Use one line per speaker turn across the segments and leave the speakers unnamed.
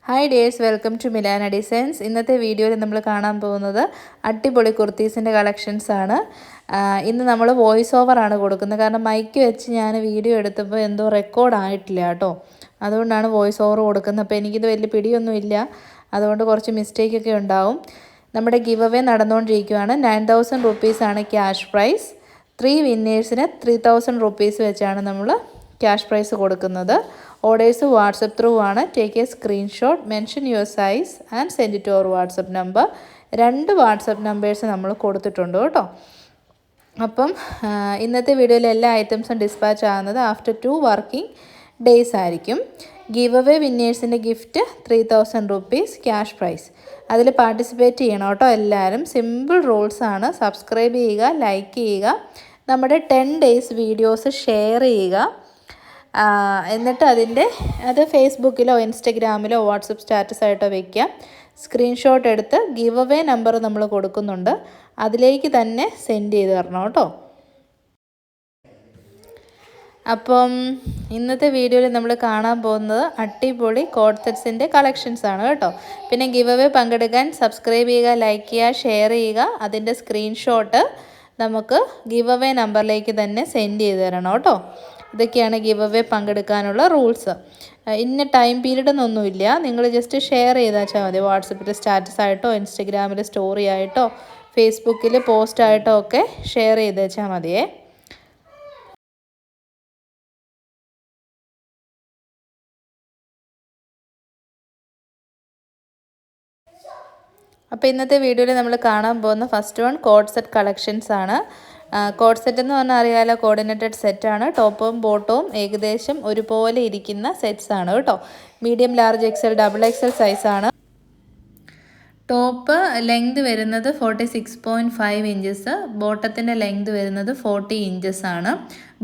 Hi dears, welcome to Milana designs. ഇന്നത്തെ വീഡിയോയിൽ നമ്മൾ കാണാൻ പോകുന്നത് അടിപൊളി കുർത്തീസിൻ്റെ കളക്ഷൻസാണ്. ഇന്ന് നമ്മൾ വോയിസ് ഓവറാണ് കൊടുക്കുന്നത്. കാരണം മൈക്ക് വെച്ച് ഞാൻ വീഡിയോ എടുത്തപ്പോൾ എന്തോ റെക്കോർഡായിട്ടില്ല കേട്ടോ. അതുകൊണ്ടാണ് വോയിസ് ഓവർ കൊടുക്കുന്നത്. അപ്പോൾ എനിക്കിത് വലിയ പിടിയൊന്നുമില്ല, അതുകൊണ്ട് കുറച്ച് മിസ്റ്റേക്കൊക്കെ ഉണ്ടാവും. നമ്മുടെ ഗിവ് അവേ നടന്നുകൊണ്ടിരിക്കുകയാണ്. 9000 റുപ്പീസാണ് ക്യാഷ് പ്രൈസ്. 3 വിന്നേഴ്സിന് 3000 റുപ്പീസ് വെച്ചാണ് നമ്മൾ ക്യാഷ് പ്രൈസ് കൊടുക്കുന്നത്. ഓർഡേഴ്സ് വാട്സപ്പ് ത്രൂ ആണ്. Take a screenshot, mention your size and send it over WhatsApp number. 2 WhatsApp numbers നമ്മൾ കൊടുത്തിട്ടുണ്ട് കേട്ടോ. അപ്പം ഇന്നത്തെ വീഡിയോയിൽ എല്ലാ ഐറ്റംസും ഡിസ്പാച്ച് ആകുന്നത് ആഫ്റ്റർ 2 വർക്കിംഗ് ഡേയ്സ് ആയിരിക്കും. ഗിവ് അവേ വിന്നേഴ്സിൻ്റെ ഗിഫ്റ്റ് 3000 റുപ്പീസ് ക്യാഷ് പ്രൈസ്. അതിൽ പാർട്ടിസിപ്പേറ്റ് ചെയ്യണം കേട്ടോ എല്ലാവരും. സിമ്പിൾ റൂൾസാണ്. സബ്സ്ക്രൈബ് ചെയ്യുക, ലൈക്ക് ചെയ്യുക, നമ്മുടെ 10 ഡേയ്സ് വീഡിയോസ് ഷെയർ ചെയ്യുക. എന്നിട്ട് അത് ഫേസ്ബുക്കിലോ ഇൻസ്റ്റഗ്രാമിലോ വാട്സപ്പ് സ്റ്റാറ്റസ് ആയിട്ടോ വയ്ക്കുക. സ്ക്രീൻഷോട്ട് എടുത്ത് ഗിവ് അവേ നമ്പർ നമ്മൾ കൊടുക്കുന്നുണ്ട്, അതിലേക്ക് തന്നെ സെൻഡ് ചെയ്ത് തരണം കേട്ടോ. അപ്പം ഇന്നത്തെ വീഡിയോയിൽ നമ്മൾ കാണാൻ പോകുന്നത് അടിപൊളി കോഡ് സെറ്റ്സിൻ്റെ കളക്ഷൻസാണ് കേട്ടോ. പിന്നെ ഗിവ് അവേ പങ്കെടുക്കാൻ സബ്സ്ക്രൈബ് ചെയ്യുക, ലൈക്ക് ചെയ്യുക, ഷെയർ ചെയ്യുക. അതിൻ്റെ സ്ക്രീൻഷോട്ട് നമുക്ക് ഗിവ് അവേ നമ്പറിലേക്ക് തന്നെ സെൻഡ് ചെയ്ത് തരണം കേട്ടോ. ഇതൊക്കെയാണ് ഗിവ് അവേ പങ്കെടുക്കാനുള്ള റൂൾസ്. ഇന്ന ടൈം പീരീഡ് എന്നൊന്നുമില്ല. നിങ്ങൾ ജസ്റ്റ് ഷെയർ ചെയ്താൽ മതി. വാട്സപ്പിൽ സ്റ്റാറ്റസ് ആയിട്ടോ, ഇൻസ്റ്റഗ്രാമിൽ സ്റ്റോറി ആയിട്ടോ, ഫേസ്ബുക്കിൽ പോസ്റ്റ് ആയിട്ടോ ഒക്കെ ഷെയർ ചെയ്ത് വെച്ചാൽ മതിയേ. അപ്പോൾ ഇന്നത്തെ വീഡിയോയിൽ നമ്മൾ കാണാൻ പോകുന്ന first one code set collections ആണ്. കോഡ് സെറ്റ് എന്ന് പറഞ്ഞാൽ അറിയാലോ, കോർഡിനേറ്റഡ് സെറ്റാണ്. ടോപ്പും ബോട്ടവും ഏകദേശം ഒരുപോലെ ഇരിക്കുന്ന സെറ്റ്സ് ആണ് കേട്ടോ. Medium, large, XL, double XL സൈസാണ്. ടോപ്പ് ലെങ്ത് വരുന്നത് 46.5 ഇഞ്ചസ്. ബോട്ടത്തിൻ്റെ ലെങ്ത് വരുന്നത് 40 ഇഞ്ചസ് ആണ്.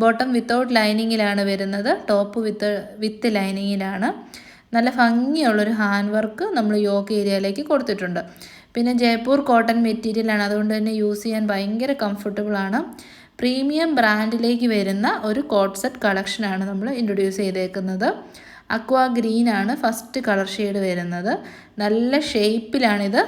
ബോട്ടം വിത്തൗട്ട് ലൈനിങ്ങിലാണ് വരുന്നത്. ടോപ്പ് വിത്ത് ലൈനിങ്ങിലാണ്. നല്ല ഭംഗിയുള്ളൊരു ഹാൻഡ് വർക്ക് നമ്മൾ യോക്ക് ഏരിയയിലേക്ക് കൊടുത്തിട്ടുണ്ട്. പിന്നെ ജയ്പൂർ കോട്ടൺ മെറ്റീരിയലാണ്, അതുകൊണ്ട് തന്നെ യൂസ് ചെയ്യാൻ ഭയങ്കര കംഫർട്ടബിളാണ്. പ്രീമിയം ബ്രാൻഡിലേക്ക് വരുന്ന ഒരു കോഡ് സെറ്റ് കളക്ഷനാണ് നമ്മൾ ഇൻട്രൊഡ്യൂസ് ചെയ്തേക്കുന്നത്. അക്വാ ഗ്രീനാണ് ഫസ്റ്റ് കളർ ഷെയ്ഡ് വരുന്നത്. നല്ല ഷേപ്പിലാണിത്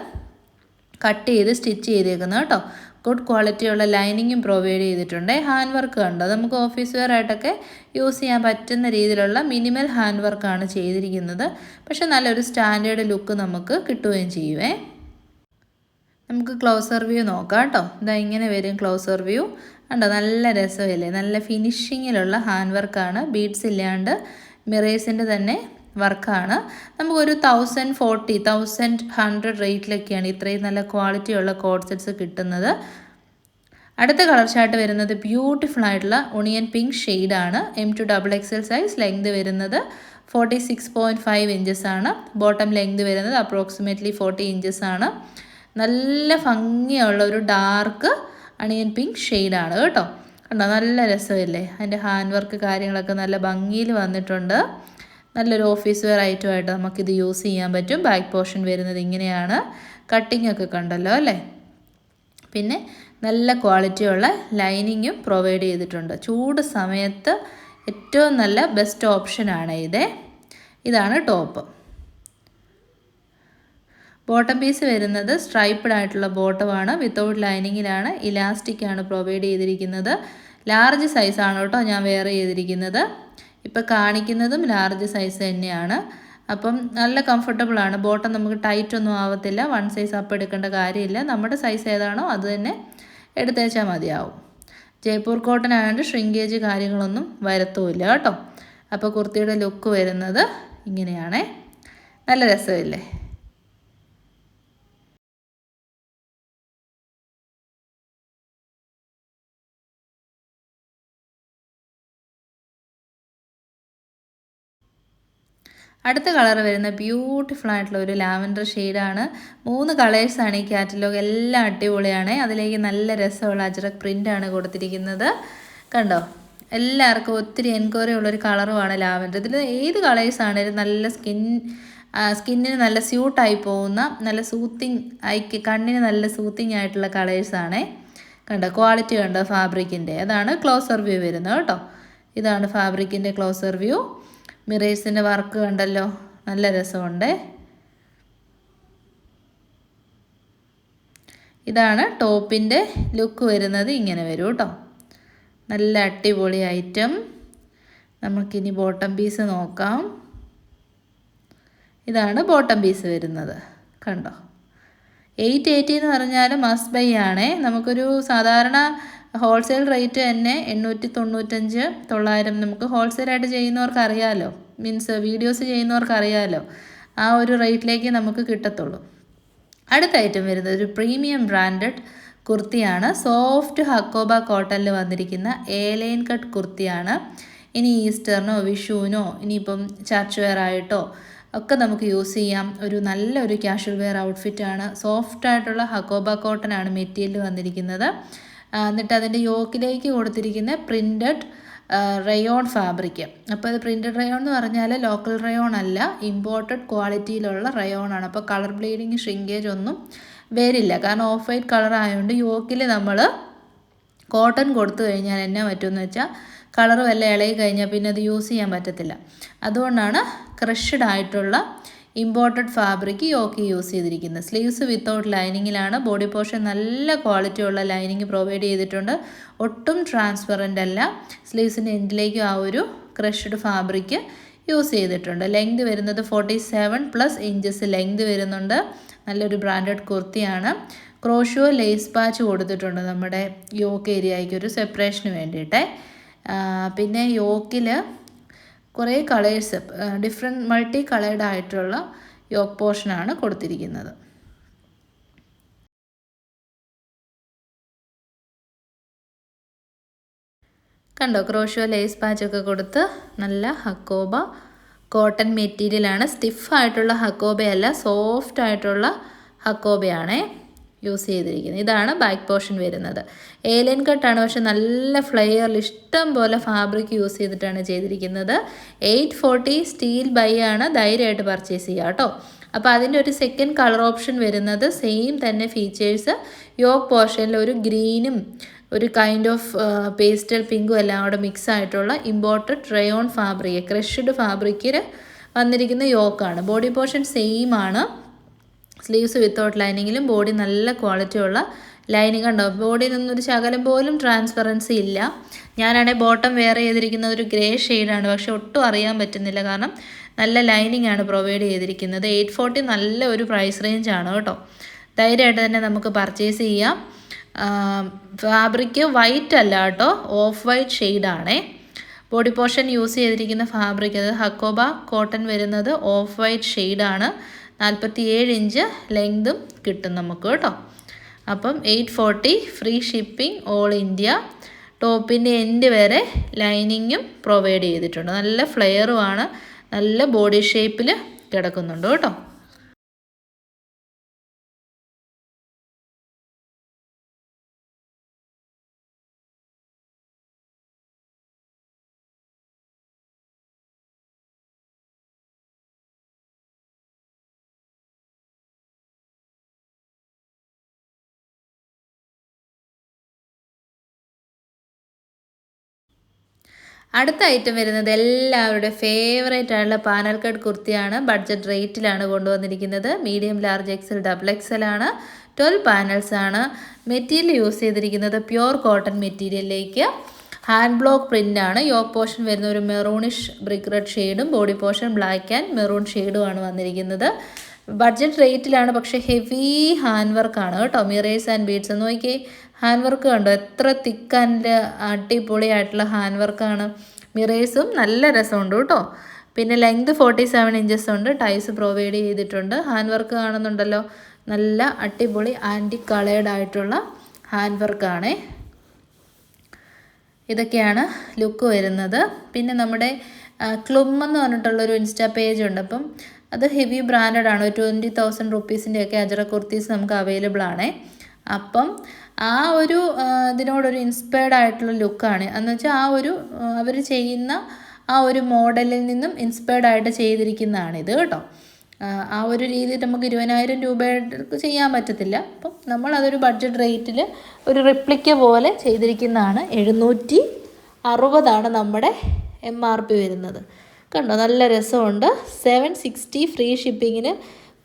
കട്ട് ചെയ്ത് സ്റ്റിച്ച് ചെയ്തേക്കുന്നത് കേട്ടോ. ഗുഡ് ക്വാളിറ്റിയുള്ള ലൈനിങ്ങും പ്രൊവൈഡ് ചെയ്തിട്ടുണ്ട്. ഹാൻഡ് വർക്ക് കണ്ടോ, നമുക്ക് ഓഫീസ് വെയർ ആയിട്ടൊക്കെ യൂസ് ചെയ്യാൻ പറ്റുന്ന രീതിയിലുള്ള മിനിമൽ ഹാൻഡ് വർക്കാണ് ചെയ്തിരിക്കുന്നത്. പക്ഷെ നല്ലൊരു സ്റ്റാൻഡേർഡ് ലുക്ക് നമുക്ക് കിട്ടുകയും ചെയ്യുവേ. നമുക്ക് ക്ലോസർ വ്യൂ നോക്കാം കേട്ടോ. ഇതാ ഇങ്ങനെ വരും ക്ലോസർ വ്യൂ. കണ്ടോ, നല്ല രസമില്ലേ? നല്ല ഫിനിഷിങ്ങിലുള്ള ഹാൻഡ് വർക്കാണ്. ബീഡ്സ് ഇല്ലാണ്ട് മിറേഴ്സിൻ്റെ തന്നെ വർക്കാണ്. നമുക്കൊരു 1100 റേറ്റിലൊക്കെയാണ് ഇത്രയും നല്ല ക്വാളിറ്റിയുള്ള കോഡ് സെറ്റ്സ് കിട്ടുന്നത്. അടുത്ത കളർ ചാർട്ട് വരുന്നത് ബ്യൂട്ടിഫുൾ ആയിട്ടുള്ള ഒണിയൻ പിങ്ക് ഷെയ്ഡാണ്. M2XXL size. ലെങ്ത് വരുന്നത് 46.5 ഇഞ്ചസ് ആണ്. ബോട്ടം ലെങ്ത് വരുന്നത് അപ്രോക്സിമേറ്റ്ലി 40 ഇഞ്ചസ് ആണ്. നല്ല ഭംഗിയുള്ള ഒരു ഡാർക്ക് അണിയൻ പിങ്ക് ഷെയ്ഡാണ് കേട്ടോ. കണ്ടോ, നല്ല രസമില്ലേ? അതിൻ്റെ ഹാൻഡ് വർക്ക് കാര്യങ്ങളൊക്കെ നല്ല ഭംഗിയിൽ വന്നിട്ടുണ്ട്. നല്ലൊരു ഓഫീസ് വെയർ ഐറ്റമായിട്ട് നമുക്കിത് യൂസ് ചെയ്യാൻ പറ്റും. ബാക്ക് പോർഷൻ വരുന്നത് ഇങ്ങനെയാണ്. കട്ടിംഗ് ഒക്കെ കണ്ടല്ലോ അല്ലേ? പിന്നെ നല്ല ക്വാളിറ്റിയുള്ള ലൈനിങ്ങും പ്രൊവൈഡ് ചെയ്തിട്ടുണ്ട്. ചൂട് സമയത്ത് ഏറ്റവും നല്ല ബെസ്റ്റ് ഓപ്ഷനാണ് ഇത്. ഇതാണ് ടോപ്പ്. ബോട്ടം പീസ് വരുന്നത് സ്ട്രൈപ്ഡ് ആയിട്ടുള്ള ബോട്ടമാണ്. വിത്തൗട്ട് ലൈനിങ്ങിലാണ്. ഇലാസ്റ്റിക്കാണ് പ്രൊവൈഡ് ചെയ്തിരിക്കുന്നത്. ലാർജ് സൈസാണ് കേട്ടോ ഞാൻ വെയർ ചെയ്തിരിക്കുന്നത്. ഇപ്പോൾ കാണിക്കുന്നതും ലാർജ് സൈസ് തന്നെയാണ്. അപ്പം നല്ല കംഫർട്ടബിളാണ്. ബോട്ടം നമുക്ക് ടൈറ്റ് ഒന്നും ആവത്തില്ല. 1 സൈസ് അപ്പ് എടുക്കേണ്ട കാര്യമില്ല. നമ്മുടെ സൈസ് ഏതാണോ അത് തന്നെ എടുത്തേച്ചാൽ മതിയാവും. ജയ്പൂർ കോട്ടൺ ആയതുകൊണ്ട് ഷ്രിങ്കേജ് കാര്യങ്ങളൊന്നും വരത്തുമില്ല കേട്ടോ. അപ്പോൾ കുർത്തിയുടെ ലുക്ക് വരുന്നത് ഇങ്ങനെയാണേ. നല്ല രസമില്ലേ? അടുത്ത കളർ വരുന്ന ബ്യൂട്ടിഫുൾ ആയിട്ടുള്ള ഒരു ലാവൻഡർ ഷെയ്ഡാണ്. 3 കളേഴ്സാണ് ഈ കാറ്റലോഗ്. എല്ലാം അടിപൊളിയാണ്. അതിലേക്ക് നല്ല രസമുള്ള അജ്രക് പ്രിൻ്റാണ് കൊടുത്തിരിക്കുന്നത്. കണ്ടോ, എല്ലാവർക്കും ഒത്തിരി എൻക്വയറി ഉള്ളൊരു കളറുമാണ് ലാവൻഡർ. ഇതിൽ ഏത് കളേഴ്സാണേലും നല്ല സ്കിന്നിന് നല്ല സ്യൂട്ടായി പോകുന്ന, നല്ല കണ്ണിന് നല്ല സൂത്തിങ് ആയിട്ടുള്ള കളേഴ്സാണേ. കണ്ടോ, ക്വാളിറ്റി കണ്ടോ ഫാബ്രിക്കിൻ്റെ? അതാണ് ക്ലോസർ വ്യൂ വരുന്നത് കേട്ടോ. ഇതാണ് ഫാബ്രിക്കിൻ്റെ ക്ലോസർ വ്യൂ. മിറേഴ്സിൻ്റെ വർക്ക് കണ്ടല്ലോ, നല്ല രസമുണ്ട്. ഇതാണ് ടോപ്പിൻ്റെ ലുക്ക് വരുന്നത്. ഇങ്ങനെ വരും കേട്ടോ. നല്ല അടിപൊളി ഐറ്റം. നമുക്കിനി ബോട്ടം പീസ് നോക്കാം. ഇതാണ് ബോട്ടം പീസ് വരുന്നത്. കണ്ടോ, 880 എന്ന് പറഞ്ഞാൽ മസ്റ്റ് ബൈ ആണേ. നമുക്കൊരു സാധാരണ ഹോൾസെയിൽ റേറ്റ് തന്നെ 895, 900. നമുക്ക് ഹോൾസെയിലായിട്ട് ചെയ്യുന്നവർക്ക് അറിയാമല്ലോ, മീൻസ് വീഡിയോസ് ചെയ്യുന്നവർക്ക് അറിയാമല്ലോ, ആ ഒരു റേറ്റിലേക്ക് നമുക്ക് കിട്ടത്തുള്ളൂ. അടുത്ത ഐറ്റം വരുന്നത് ഒരു പ്രീമിയം ബ്രാൻഡഡ് കുർത്തിയാണ്. സോഫ്റ്റ് ഹക്കോബ കോട്ടണിൽ വന്നിരിക്കുന്ന എ-ലൈൻ കട്ട് കുർത്തിയാണ്. ഇനി ഈസ്റ്ററിനോ വിഷുവിനോ ഇനിയിപ്പം ചർച്ച് വെയർ ആയിട്ടോ ഒക്കെ നമുക്ക് യൂസ് ചെയ്യാം. ഒരു നല്ലൊരു കാഷ്വൽ വെയർ ഔട്ട്ഫിറ്റാണ്. സോഫ്റ്റായിട്ടുള്ള ഹക്കോബ കോട്ടൺ ആണ് മെറ്റീരിയൽ വന്നിരിക്കുന്നത്. എന്നിട്ട് അതിൻ്റെ യോക്കിലേക്ക് കൊടുത്തിരിക്കുന്ന പ്രിൻറ്റഡ് റയോൺ ഫാബ്രിക്. അപ്പോൾ അത് പ്രിൻറ്റഡ് റയോൺ എന്ന് പറഞ്ഞാൽ ലോക്കൽ റയോൺ അല്ല, ഇമ്പോർട്ടഡ് ക്വാളിറ്റിയിലുള്ള റയോൺ ആണ്. അപ്പോൾ കളർ ബ്ലീഡിങ്, ഷ്രിങ്കേജ് ഒന്നും വരില്ല. കാരണം ഓഫ് വൈറ്റ് കളർ ആയതുകൊണ്ട് യോക്കിൽ നമ്മൾ കോട്ടൺ കൊടുത്തു കഴിഞ്ഞാൽ എന്നാ പറ്റുമെന്ന് വെച്ചാൽ കളർ വല്ല ഇളകി കഴിഞ്ഞാൽ പിന്നെ അത് യൂസ് ചെയ്യാൻ പറ്റത്തില്ല. അതുകൊണ്ടാണ് ക്രഷ്ഡ് ആയിട്ടുള്ള ഇമ്പോർട്ടഡ് ഫാബ്രിക് യോക്ക് യൂസ് ചെയ്തിരിക്കുന്നത്. സ്ലീവ്സ് വിത്തൗട്ട് ലൈനിങ്ങിലാണ്. ബോഡി പോർഷൻ നല്ല ക്വാളിറ്റി ഉള്ള ലൈനിങ് പ്രൊവൈഡ് ചെയ്തിട്ടുണ്ട്. ഒട്ടും ട്രാൻസ്പെറൻ്റ് അല്ല. സ്ലീവ്സിൻ്റെ എൻഡിലേക്കും ആ ഒരു ക്രഷ്ഡ് ഫാബ്രിക് യൂസ് ചെയ്തിട്ടുണ്ട്. ലെങ്ത് വരുന്നത് 47+ ഇഞ്ചസ് ലെങ്ത് വരുന്നുണ്ട്. നല്ലൊരു ബ്രാൻഡഡ് കുർത്തിയാണ്. ക്രോഷോ ലേസ് പാച്ച് കൊടുത്തിട്ടുണ്ട് നമ്മുടെ യോക്ക് ഏരിയയ്ക്ക് ഒരു സെപ്പറേഷന് വേണ്ടിയിട്ട്. പിന്നെ യോക്കിൽ കുറേ കളേഴ്സ്, ഡിഫറെൻറ്റ് മൾട്ടി കളേർഡ് ആയിട്ടുള്ള യോക്ക് പോർഷനാണ് കൊടുത്തിരിക്കുന്നത്. കണ്ടോ, ക്രോഷോ ലേസ് പാച്ചൊക്കെ കൊടുത്ത് നല്ല ഹക്കോബ കോട്ടൺ മെറ്റീരിയലാണ്. സ്റ്റിഫായിട്ടുള്ള ഹക്കോബയല്ല, സോഫ്റ്റ് ആയിട്ടുള്ള ഹക്കോബയാണേ യൂസ് ചെയ്തിരിക്കുന്നത്. ഇതാണ് ബാക്ക് പോർഷൻ വരുന്നത്. എ-ലൈൻ കട്ടാണ്, പക്ഷെ നല്ല ഫ്ലെയറിൽ ഇഷ്ടം പോലെ ഫാബ്രിക് യൂസ് ചെയ്തിട്ടാണ് ചെയ്തിരിക്കുന്നത്. 840 സ്റ്റീൽ ബൈ ആണ്. ധൈര്യമായിട്ട് പർച്ചേസ് ചെയ്യുക കേട്ടോ. അപ്പോൾ അതിൻ്റെ ഒരു സെക്കൻഡ് കളർ ഓപ്ഷൻ വരുന്നത് സെയിം തന്നെ ഫീച്ചേഴ്സ്. യോക്ക് പോർഷനിൽ ഒരു ഗ്രീനും ഒരു കൈൻഡ് ഓഫ് പേസ്റ്റൽ പിങ്കും എല്ലാം കൂടെ മിക്സ് ആയിട്ടുള്ള ഇമ്പോർട്ടഡ് റയോൺ ഫാബ്രിക്, ക്രഷ്ഡ് ഫാബ്രിക്കിൽ വന്നിരിക്കുന്ന യോക്കാണ്. ബോഡി പോർഷൻ സെയിം ആണ്. സ്ലീവ്സ് വിത്തൗട്ട് ലൈനിങ്ങിലും ബോഡി നല്ല ക്വാളിറ്റി ഉള്ള ലൈനിങ് ഉണ്ടാവും. ബോഡിയിൽ നിന്നൊരു ശകലം പോലും ട്രാൻസ്പെറൻസി ഇല്ല. ഞാനാണെങ്കിൽ ബോട്ടം വെയർ ചെയ്തിരിക്കുന്നത് ഒരു ഗ്രേ ഷെയ്ഡാണ്, പക്ഷെ ഒട്ടും അറിയാൻ പറ്റുന്നില്ല. കാരണം നല്ല ലൈനിങ് ആണ് പ്രൊവൈഡ് ചെയ്തിരിക്കുന്നത്. 840 നല്ല ഒരു പ്രൈസ് റേഞ്ച് ആണ് കേട്ടോ. ധൈര്യമായിട്ട് തന്നെ നമുക്ക് പർച്ചേസ് ചെയ്യാം. ഫാബ്രിക് വൈറ്റ് അല്ല കേട്ടോ, ഓഫ് വൈറ്റ് ഷെയ്ഡാണേ. ബോഡി പോർഷൻ യൂസ് ചെയ്തിരിക്കുന്ന ഫാബ്രിക് അത് ഹക്കോബ കോട്ടൺ വരുന്നത് ഓഫ് വൈറ്റ് ഷെയ്ഡാണ്. 47 ഇഞ്ച് ലെങ്തും കിട്ടും നമുക്ക് കേട്ടോ. അപ്പം 840, ഫ്രീ ഷിപ്പിംഗ് ഓൾ ഇന്ത്യ. ടോപ്പിൻ്റെ എൻഡ് വരെ ലൈനിങ്ങും പ്രൊവൈഡ് ചെയ്തിട്ടുണ്ട്. നല്ല ഫ്ലെയറുമാണ്, നല്ല ബോഡി ഷേപ്പിൽ കിടക്കുന്നുണ്ട് കേട്ടോ. അടുത്ത ഐറ്റം വരുന്നത് എല്ലാവരുടെ ഫേവറേറ്റ് ആയിട്ടുള്ള പാനൽ കട്ട് കുർത്തിയാണ്. ബഡ്ജറ്റ് റേറ്റിലാണ് കൊണ്ടുവന്നിരിക്കുന്നത്. Medium, large, XL, double XL ആണ്. 12 പാനൽസ് ആണ്. മെറ്റീരിയൽ യൂസ് ചെയ്തിരിക്കുന്നത് പ്യുവർ കോട്ടൺ മെറ്റീരിയലിലേക്ക് ഹാൻഡ് ബ്ലോക്ക് പ്രിൻ്റ് ആണ്. യോക്ക് പോർഷൻ വരുന്ന ഒരു മെറൂണിഷ് ബ്രിക്ക് റെഡ് ഷെയ്ഡും body portion black and maroon ഷെയ്ഡുമാണ് വന്നിരിക്കുന്നത്. ബഡ്ജറ്റ് റേറ്റിലാണ്, പക്ഷേ ഹെവി ഹാൻഡ് വർക്കാണ് കേട്ടോ. മിറേഴ്സ് ആൻഡ് ബീഡ്സ് നോക്കിയേ, ഹാൻഡ് വർക്ക് കണ്ടോ, എത്ര തിക്ക് ആൻഡ് അടിപൊളിയായിട്ടുള്ള ഹാൻഡ് വർക്കാണ്. മിറേഴ്സും നല്ല രസമുണ്ട് കേട്ടോ. പിന്നെ ലെങ്ത് 47 ഇഞ്ചസ് ഉണ്ട്. ടൈസ് പ്രൊവൈഡ് ചെയ്തിട്ടുണ്ട്. ഹാൻഡ് വർക്ക് കാണുന്നുണ്ടല്ലോ, നല്ല അടിപൊളി ആൻറ്റി കളേർഡ് ആയിട്ടുള്ള ഹാൻഡ് വർക്കാണേ. ഇതൊക്കെയാണ് ലുക്ക് വരുന്നത്. പിന്നെ നമ്മുടെ ക്ലും എന്ന് പറഞ്ഞിട്ടുള്ളൊരു ഇൻസ്റ്റാ പേജ് ഉണ്ട്. അപ്പം അത് ഹെവി ബ്രാൻഡഡ് ആണ്. 20,000 റുപ്പീസിൻ്റെയൊക്കെ അജറ കുർത്തീസ് നമുക്ക് അവൈലബിൾ ആണ്. അപ്പം ആ ഒരു ഇതിനോടൊരു ഇൻസ്പയർഡ് ആയിട്ടുള്ള ലുക്കാണ്. എന്ന് വെച്ചാൽ ആ ഒരു അവർ ചെയ്യുന്ന ആ ഒരു മോഡലിൽ നിന്നും ഇൻസ്പയർഡ് ആയിട്ട് ചെയ്തിരിക്കുന്നതാണിത് കേട്ടോ. ആ ഒരു രീതി നമുക്ക് 20,000 രൂപയ്ക്ക് ചെയ്യാൻ പറ്റത്തില്ല. അപ്പം നമ്മളതൊരു ബഡ്ജറ്റ് റേറ്റിൽ ഒരു റിപ്ലിക്ക പോലെ ചെയ്തിരിക്കുന്നതാണ്. 760 നമ്മുടെ MRP വരുന്നത്. കണ്ടോ, നല്ല രസമുണ്ട്. 760 ഫ്രീ ഷിപ്പിങ്ങിന്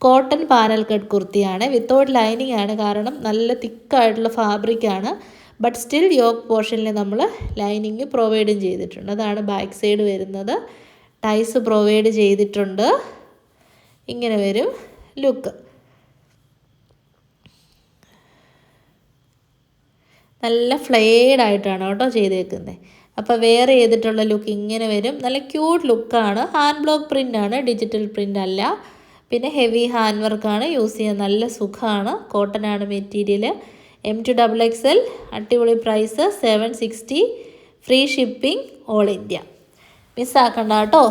കോട്ടൺ പാനൽ കട്ട് കുർത്തിയാണ്. വിത്തൗട്ട് ലൈനിങ് ആണ്, കാരണം നല്ല തിക്കായിട്ടുള്ള ഫാബ്രിക്കാണ്. ബട്ട് സ്റ്റിൽ യോക്ക് പോർഷനിൽ നമ്മൾ ലൈനിങ് പ്രൊവൈഡും ചെയ്തിട്ടുണ്ട്. അതാണ് ബാക്ക് സൈഡ് വരുന്നത്. ടൈസ് പ്രൊവൈഡ് ചെയ്തിട്ടുണ്ട്. ഇങ്ങനെ വരും ലുക്ക്. നല്ല ഫ്ലെയർഡ് ആയിട്ടാണ് കേട്ടോ ചെയ്തേക്കുന്നത്. അപ്പോൾ വേറെ ചെയ്തിട്ടുള്ള ലുക്ക് ഇങ്ങനെ വരും. നല്ല ക്യൂട്ട് ലുക്കാണ്. ഹാൻഡ് ബ്ലോക്ക് പ്രിൻ്റാണ്, ഡിജിറ്റൽ പ്രിൻ്റ് അല്ല. പിന്നെ ഹെവി ഹാൻഡ് വർക്കാണ് യൂസ് ചെയ്യാൻ, നല്ല സുഖമാണ്. കോട്ടൺ ആണ് മെറ്റീരിയൽ. M2XXL. അടിപൊളി price 760. Free shipping all India. മിസ്സാക്കണ്ട കേട്ടോ.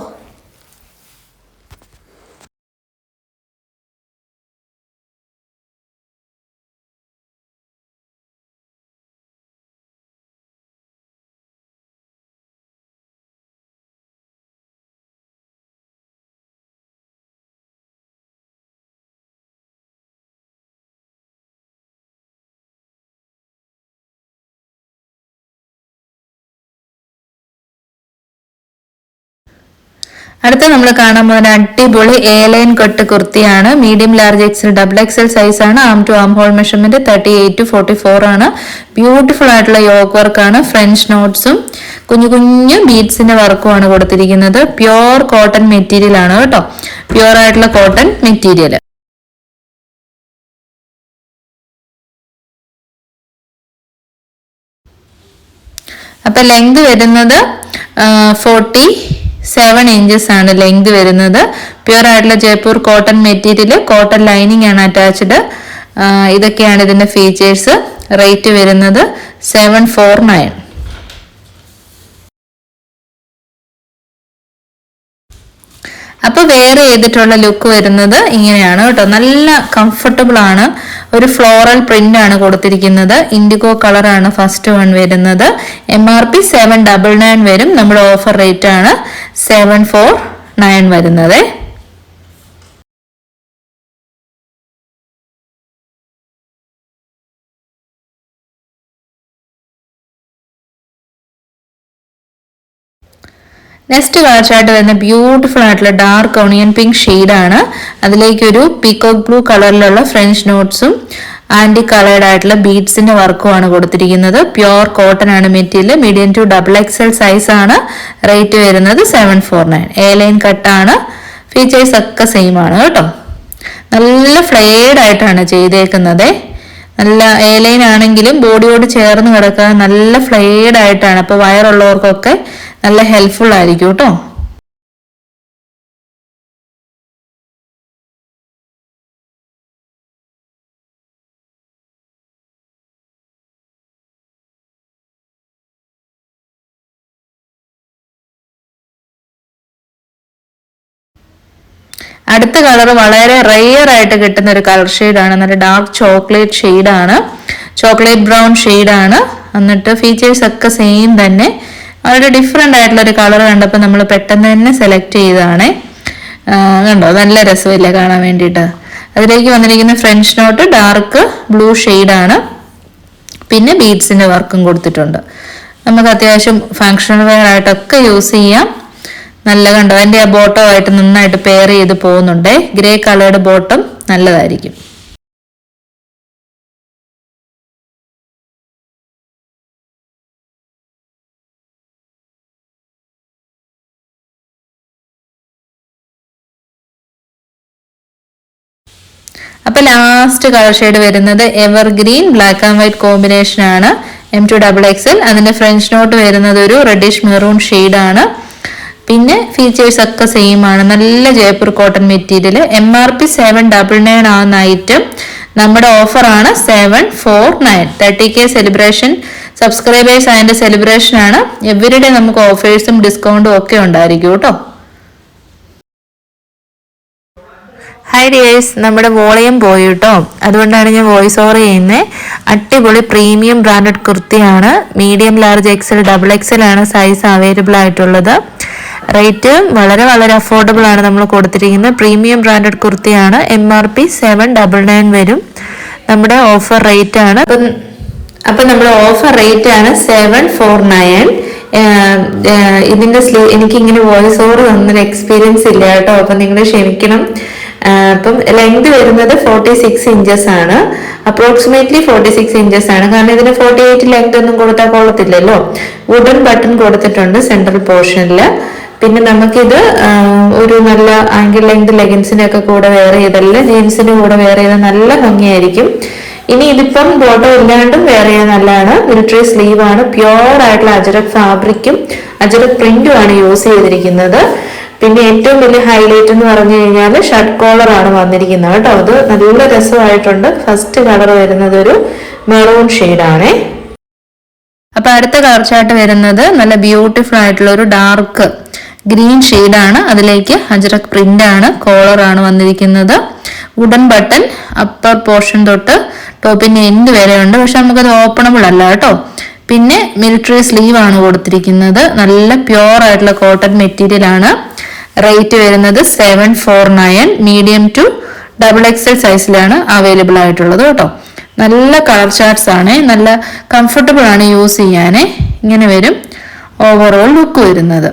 അടുത്ത നമ്മൾ കാണാൻ പോകുന്ന അടിപൊളി എ ലൈൻ കട്ട് കുർത്തിയാണ്. Medium large XL double XL size ആണ്. Arm to armhole measurement 38 to 44 ആണ്. ബ്യൂട്ടിഫുൾ ആയിട്ടുള്ള യോക്ക് വർക്കാണ്. ഫ്രഞ്ച് നോട്ട്സും കുഞ്ഞു കുഞ്ഞു ബീഡ്സിന്റെ വർക്കുമാണ് കൊടുത്തിരിക്കുന്നത്. പ്യോർ കോട്ടൺ മെറ്റീരിയൽ ആണ് കേട്ടോ. പ്യോർ ആയിട്ടുള്ള കോട്ടൺ മെറ്റീരിയൽ. അപ്പൊ ലെങ്ത് വരുന്നത് 47 inches ആണ് ലെങ്ത് വരുന്നത്. പ്യുവർ ആയിട്ടുള്ള Jaipur cotton material, cotton lining ആണ് അറ്റാച്ച്ഡ്. ഇതൊക്കെയാണ് ഇതിന്റെ ഫീച്ചേഴ്സ്. റേറ്റ് വരുന്നത് 749. അപ്പൊ വേറെ ചെയ്തിട്ടുള്ള ലുക്ക് വരുന്നത് ഇങ്ങനെയാണ് കേട്ടോ. നല്ല കംഫർട്ടബിൾ ആണ്. ഒരു ഫ്ലോറൽ പ്രിന്റ് ആണ് കൊടുത്തിരിക്കുന്നത്. ഇൻഡിഗോ കളറാണ് ഫസ്റ്റ് വൺ വരുന്നത്. MRP 799 വരും. നമ്മുടെ ഓഫർ റേറ്റ് ആണ് 749 വരുന്നത്. നെക്സ്റ്റ് കളർ ചാർട്ട് വരുന്ന ബ്യൂട്ടിഫുൾ ആയിട്ടുള്ള ഡാർക്ക് ഓണിയൻ പിങ്ക് ഷെയ്ഡാണ്. അതിലേക്ക് ഒരു പീകോക്ക് ബ്ലൂ കളറിലുള്ള ഫ്രഞ്ച് നോട്ട്സും ആന്റി കളേർഡ് ആയിട്ടുള്ള ബീഡ്സിന്റെ വർക്കുമാണ് കൊടുത്തിരിക്കുന്നത്. പ്യോർ കോട്ടൺ ആണ് material. Medium to double XL size ആണ്. റേറ്റ് വരുന്നത് 749. എ ലൈൻ കട്ടാണ്. ഫീച്ചേഴ്സ് ഒക്കെ സെയിം ആണ് കേട്ടോ. നല്ല ഫ്ലെയർഡ് ആയിട്ടാണ് ചെയ്തേക്കുന്നത്. നല്ല എ ലൈൻ ആണെങ്കിലും ബോഡിയോട് ചേർന്ന് കിടക്കാൻ നല്ല ഫ്ലെയർഡ് ആയിട്ടാണ്. അപ്പോൾ വയറുള്ളവർക്കൊക്കെ നല്ല ഹെൽപ്ഫുൾ ആയിരിക്കും കേട്ടോ. അടുത്ത കളർ വളരെ റെയർ ആയിട്ട് കിട്ടുന്ന ഒരു കളർ ഷെയ്ഡാണ്. നല്ല ഡാർക്ക് ചോക്ലേറ്റ് ഷെയ്ഡാണ്. ചോക്ലേറ്റ് ബ്രൗൺ ഷെയ്ഡാണ്. എന്നിട്ട് ഫീച്ചേഴ്സ് ഒക്കെ സെയിം തന്നെ. വളരെ ഡിഫറെൻ്റ് ആയിട്ടുള്ള ഒരു കളർ കണ്ടപ്പോൾ നമ്മൾ പെട്ടെന്ന് തന്നെ സെലക്ട് ചെയ്തതാണ്. കണ്ടോ, നല്ല രസമില്ല കാണാൻ വേണ്ടിയിട്ട്. അതിലേക്ക് വന്നിരിക്കുന്ന ഫ്രഞ്ച് നോട്ട് ഡാർക്ക് ബ്ലൂ ഷെയ്ഡാണ്. പിന്നെ ബീഡ്സിന്റെ വർക്കും കൊടുത്തിട്ടുണ്ട്. നമുക്ക് അത്യാവശ്യം ഫങ്ഷണൽ വെയർ ആയിട്ടൊക്കെ യൂസ് ചെയ്യാം. നല്ല കണ്ടോ, അതിൻ്റെ ആ ബോട്ടം ആയിട്ട് നന്നായിട്ട് പെയർ ചെയ്ത് പോകുന്നുണ്ട്. ഗ്രേ കളേർഡ് ബോട്ടം നല്ലതായിരിക്കും. അപ്പൊ ലാസ്റ്റ് കളർ ഷെയ്ഡ് വരുന്നത് evergreen black and white combination ആണ്. M2XXL. അതിന്റെ ഫ്രഞ്ച് നോട്ട് വരുന്നത് ഒരു റെഡിഷ് മെറൂൺ ഷെയ്ഡാണ്. പിന്നെ ഫീച്ചേഴ്സ് ഒക്കെ സെയിം ആണ്. നല്ല ജയ്പൂർ കോട്ടൺ മെറ്റീരിയൽ. MRP 799 ആവുന്ന ഐറ്റം നമ്മുടെ ഓഫർ ആണ് 749. 30K സെലിബ്രേഷൻ സബ്സ്ക്രൈബേഴ്സ് അതിന്റെ സെലിബ്രേഷൻ ആണ്. എവരിഡേ നമുക്ക് ഓഫേഴ്സും ഡിസ്കൗണ്ടും ഒക്കെ ഉണ്ടായിരിക്കും കേട്ടോ. ഹായ് ഡിയേഴ്സ്, നമ്മുടെ വോളിയം പോയി കേട്ടോ. അതുകൊണ്ടാണ് ഞാൻ വോയിസ് ഓവർ ചെയ്യുന്നത്. അടിപൊളി പ്രീമിയം ബ്രാൻഡഡ് കുർത്തിയാണ്. Medium large XL double XL ആണ് സൈസ് അവൈലബിൾ ആയിട്ടുള്ളത്. റേറ്റ് വളരെ വളരെ അഫോർഡബിൾ ആണ് നമ്മൾ കൊടുത്തിരിക്കുന്നത്. പ്രീമിയം ബ്രാൻഡഡ് കുർത്തിയാണ്. MRP 799 വരും. നമ്മുടെ ഓഫർ റേറ്റ് ആണ്. അപ്പം നമ്മുടെ ഓഫർ റേറ്റ് ആണ് 749. ഇതിന്റെ എനിക്കിങ്ങനെ വോയിസ് ഓവർ തന്നൊരു എക്സ്പീരിയൻസ് ഇല്ല കേട്ടോ. അപ്പം നിങ്ങൾ ക്ഷമിക്കണം. അപ്പം ലെങ്ത് വരുന്നത് 46 ഇഞ്ചസ് ആണ്, അപ്രോക്സിമേറ്റ്ലി 46 ഇഞ്ചസ് ആണ്. കാരണം ഇതിന് 48 ലെങ്ത് ഒന്നും കൊടുത്താൽ കൊള്ളത്തില്ലല്ലോ. വുഡൻ ബട്ടൺ കൊടുത്തിട്ടുണ്ട് സെൻട്രൽ പോർഷനിൽ. പിന്നെ നമുക്കിത് ഒരു നല്ല ആംഗിൾ ലെങ്ത് ലെഗിൻസിന്റെ ഒക്കെ കൂടെ വെയർ ചെയ്തല്ല, ജീൻസിന്റെ കൂടെ വെയർ ചെയ്താൽ നല്ല ഭംഗിയായിരിക്കും. ഇനി ഇതിപ്പം ബോട്ടം ഇല്ലാണ്ടും വെയർ ചെയ്യാൻ നല്ലതാണ്. മിലിറ്ററി സ്ലീവ് ആണ്, പ്യോർ ആയിട്ടുള്ള അജറക് ഫാബ്രിക്കും അജറക് പ്രിന്റും ആണ് യൂസ് ചെയ്തിരിക്കുന്നത്. പിന്നെ ഏറ്റവും വലിയ ഹൈലൈറ്റ് എന്ന് പറഞ്ഞു കഴിഞ്ഞാൽ ഷർട്ട് കോളർ ആണ് വന്നിരിക്കുന്നത് കേട്ടോ. അത് നല്ല രസമായിട്ടുണ്ട്. ഫസ്റ്റ് കളർ വരുന്നത് ഒരു മെറൂൺ ഷെയ്ഡാണേ. അപ്പൊ അടുത്ത കളർ ചാർട്ട് വരുന്നത് നല്ല ബ്യൂട്ടിഫുൾ ആയിട്ടുള്ള ഒരു ഡാർക്ക് ഗ്രീൻ ഷെയ്ഡാണ്. അതിലേക്ക് അജറക് പ്രിന്റ് ആണ്, കോളർ ആണ് വന്നിരിക്കുന്നത്. വുഡൻ ബട്ടൺ അപ്പർ പോർഷൻ തൊട്ട് ടോപ്പിന്റെ എൻഡ് വരെ ഉണ്ട്, പക്ഷെ നമുക്കത് ഓപ്പണബിൾ അല്ല കേട്ടോ. പിന്നെ മിലിറ്ററി സ്ലീവ് ആണ് കൊടുത്തിരിക്കുന്നത്. നല്ല പ്യോർ ആയിട്ടുള്ള കോട്ടൺ മെറ്റീരിയൽ ആണ്. റേറ്റ് വരുന്നത് 749. മീഡിയം ടു XXL സൈസിലാണ് അവൈലബിൾ ആയിട്ടുള്ളത് കേട്ടോ. നല്ല കളർ ചാർട്ട്സ് ആണ്, നല്ല കംഫർട്ടബിൾ ആണ് യൂസ് ചെയ്യാനേ. ഇങ്ങനെ വരും ഓവറോൾ ലുക്ക് വരുന്നത്.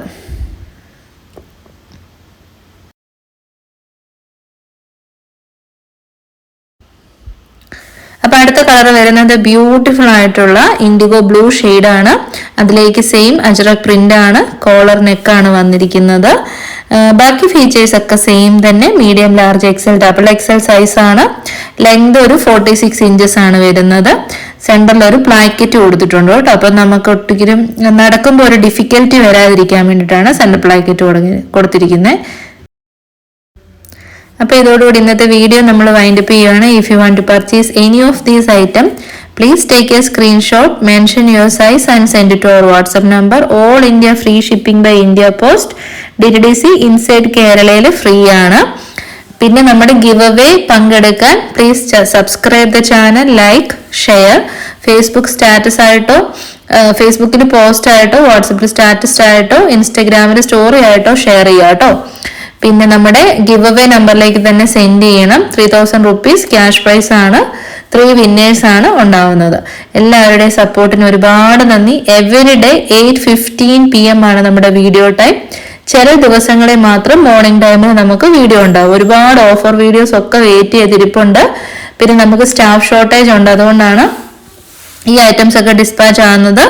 അപ്പൊ അടുത്ത കളർ വരുന്നത് ബ്യൂട്ടിഫുൾ ആയിട്ടുള്ള ഇൻഡിഗോ ബ്ലൂ ആണ്. അതിലേക്ക് സെയിം അജറക് പ്രിന്റ് ആണ്, കോളർ നെക്കാണ് വന്നിരിക്കുന്നത്. ബാക്കി ഫീച്ചേഴ്സ് ഒക്കെ സെയിം തന്നെ. Medium, large, XL, XXL size ആണ്. ലെങ്ത് ഒരു 46 ഇഞ്ചസ് ആണ് വരുന്നത്. സെന്ററിൽ ഒരു പ്ലാക്കറ്റ് കൊടുത്തിട്ടുണ്ട് കേട്ടോ. അപ്പൊ നമുക്ക് ഒട്ടുകിലും നടക്കുമ്പോൾ ഒരു ഡിഫിക്കൽറ്റി വരാതിരിക്കാൻ വേണ്ടിയിട്ടാണ് സെന്റർ പ്ലാക്കറ്റ് കൊടുത്തിരിക്കുന്നത്. അപ്പോൾ ഇതോടുകൂടി ഇന്നത്തെ വീഡിയോ നമ്മൾ വൈൻഡപ്പ് ചെയ്യുകയാണ്. If you want to purchase any of these item, please take a screenshot, mention your size and send it to our WhatsApp number. All India free shipping by India Post. DTDC inside കേരളയിൽ free ആണ്. പിന്നെ നമ്മുടെ give away പങ്കെടുക്കാൻ please subscribe the channel, like, share. Facebook status ആയിട്ടോ, ഫേസ്ബുക്കിൽ post ആയിട്ടോ, വാട്സപ്പിൽ status ആയിട്ടോ, ഇൻസ്റ്റഗ്രാമിൽ സ്റ്റോറി ആയിട്ടോ ഷെയർ ചെയ്യുക കേട്ടോ. പിന്നെ നമ്മുടെ ഗിവ് അവേ നമ്പറിലേക്ക് തന്നെ സെൻഡ് ചെയ്യണം. 3000 rupees ക്യാഷ് പ്രൈസ് ആണ്. 3 വിന്നേഴ്സ് ആണ് ഉണ്ടാവുന്നത്. എല്ലാവരുടെയും സപ്പോർട്ടിന് ഒരുപാട് നന്ദി. എവറി ഡേ 8:15 PM ആണ് നമ്മുടെ വീഡിയോ ടൈം. ചില ദിവസങ്ങളിൽ മാത്രം മോർണിംഗ് ടൈമിൽ നമുക്ക് വീഡിയോ ഉണ്ടാവും. ഒരുപാട് ഓഫർ വീഡിയോസ് ഒക്കെ വെയിറ്റ് ചെയ്തിരിപ്പുണ്ട്. പിന്നെ നമുക്ക് സ്റ്റാഫ് ഷോർട്ടേജ് ഉണ്ട്, അതുകൊണ്ടാണ് ഈ ഐറ്റംസ് ഒക്കെ ഡിസ്പാച്ച് ആവുന്നത്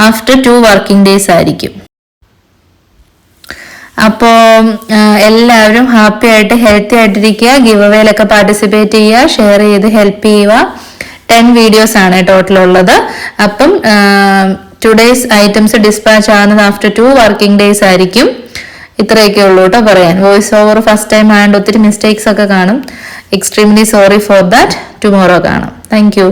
ആഫ്റ്റർ 2 വർക്കിംഗ് ഡേയ്സ് ആയിരിക്കും. അപ്പോൾ എല്ലാവരും ഹാപ്പി ആയിട്ട് ഹെൽത്തി ആയിട്ടിരിക്കുക. ഗിവ് അവേയിലൊക്കെ പാർട്ടിസിപ്പേറ്റ് ചെയ്യുക, ഷെയർ ചെയ്ത് ഹെൽപ്പ് ചെയ്യുക. 10 വീഡിയോസ് ആണ് ടോട്ടൽ ഉള്ളത്. അപ്പം ടുഡേയ്സ് ഐറ്റംസ് ഡിസ്പാച്ച് ആവുന്നത് ആഫ്റ്റർ 2 വർക്കിംഗ് ഡേയ്സ് ആയിരിക്കും. ഇത്രയൊക്കെ ഉള്ളൂ കേട്ടോ പറയാൻ. വോയിസ് ഓവർ ഫസ്റ്റ് ടൈം ആയതുകൊണ്ട് ഒത്തിരി മിസ്റ്റേക്സ് ഒക്കെ കാണും. Extremely sorry for that. Tomorrow കാണാം. Thank U.